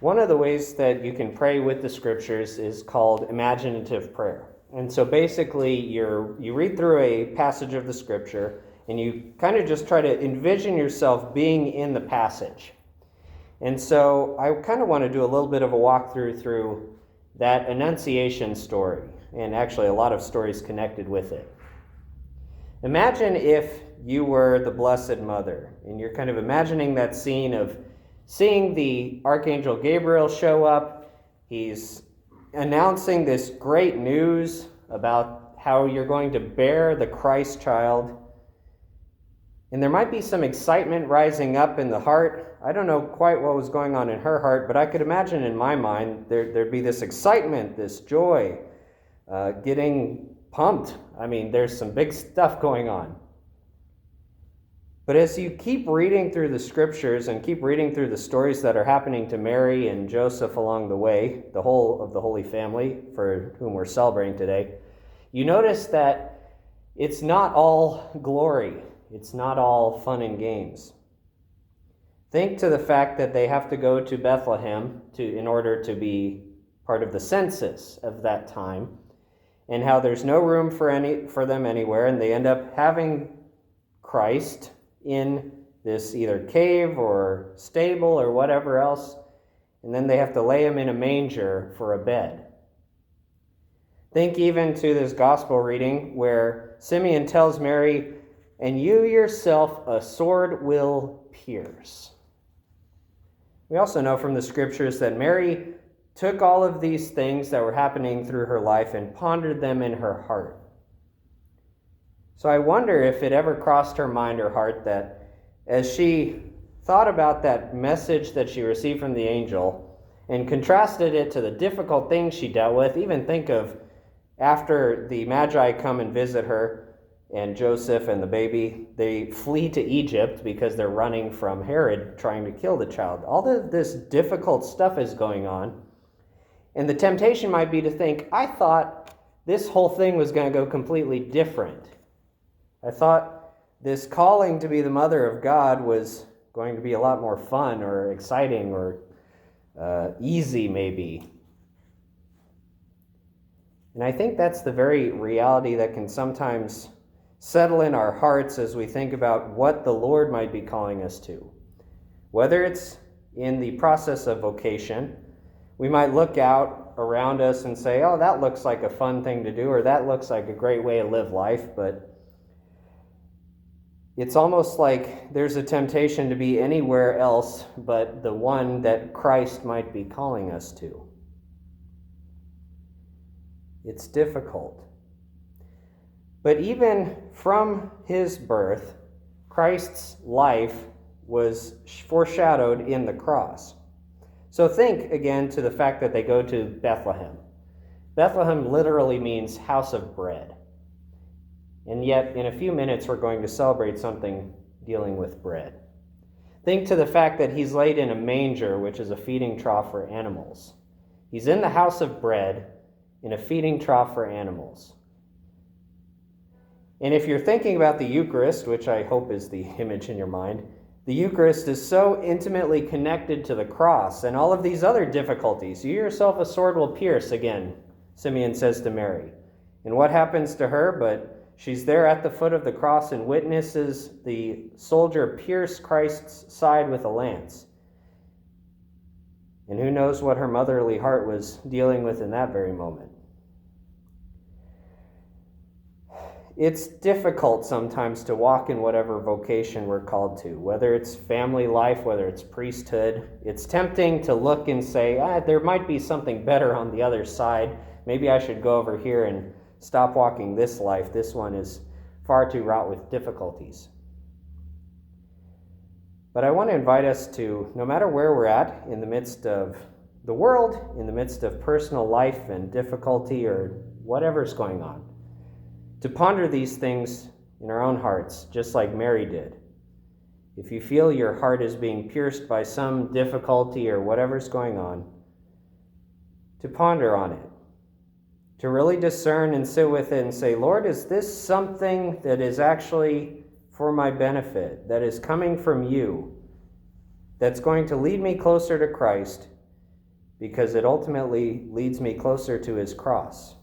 One of the ways that you can pray with the scriptures is called imaginative prayer. And so basically you read through a passage of the scripture and you kind of just try to envision yourself being in the passage. And so I kind of want to do a little bit of a walkthrough through that Annunciation story, and actually a lot of stories connected with it. Imagine if you were the Blessed Mother, and you're kind of imagining that scene of seeing the Archangel Gabriel show up. He's announcing this great news about how you're going to bear the Christ child. And there might be some excitement rising up in the heart. I don't know quite what was going on in her heart, but I could imagine in my mind there'd be this excitement, this joy, getting pumped. I mean, there's some big stuff going on. But as you keep reading through the scriptures and keep reading through the stories that are happening to Mary and Joseph along the way, the whole of the Holy Family for whom we're celebrating today, you notice that it's not all glory. It's not all fun and games. Think to the fact that they have to go to Bethlehem in order to be part of the census of that time, and how there's no room for them anywhere, and they end up having Christ in this either cave or stable or whatever else, and then they have to lay him in a manger for a bed. Think even to this gospel reading where Simeon tells Mary, "And you yourself a sword will pierce." We also know from the scriptures that Mary took all of these things that were happening through her life and pondered them in her heart. So I wonder if it ever crossed her mind or heart that as she thought about that message that she received from the angel and contrasted it to the difficult things she dealt with, even think of after the Magi come and visit her and Joseph and the baby, they flee to Egypt because they're running from Herod trying to kill the child. All of this difficult stuff is going on. And the temptation might be to think, I thought this whole thing was going to go completely different. I thought this calling to be the mother of God was going to be a lot more fun or exciting or easy maybe. And I think that's the very reality that can sometimes settle in our hearts as we think about what the Lord might be calling us to. Whether it's in the process of vocation, we might look out around us and say, oh, that looks like a fun thing to do, or that looks like a great way to live life, but it's almost like there's a temptation to be anywhere else but the one that Christ might be calling us to. It's difficult. But even from his birth, Christ's life was foreshadowed in the cross. So think again to the fact that they go to Bethlehem. Bethlehem literally means house of bread. And yet, in a few minutes, we're going to celebrate something dealing with bread. Think to the fact that he's laid in a manger, which is a feeding trough for animals. He's in the house of bread in a feeding trough for animals. And if you're thinking about the Eucharist, which I hope is the image in your mind, the Eucharist is so intimately connected to the cross and all of these other difficulties. You yourself a sword will pierce, again, Simeon says to Mary. And what happens to her? But she's there at the foot of the cross and witnesses the soldier pierce Christ's side with a lance. And who knows what her motherly heart was dealing with in that very moment. It's difficult sometimes to walk in whatever vocation we're called to, whether it's family life, whether it's priesthood. It's tempting to look and say, there might be something better on the other side. Maybe I should go over here and stop walking this life. This one is far too wrought with difficulties. But I want to invite us to, no matter where we're at in the midst of the world, in the midst of personal life and difficulty or whatever's going on, to ponder these things in our own hearts, just like Mary did. If you feel your heart is being pierced by some difficulty or whatever's going on, to ponder on it, to really discern and sit with it and say, Lord, is this something that is actually for my benefit, that is coming from you, that's going to lead me closer to Christ, because it ultimately leads me closer to his cross.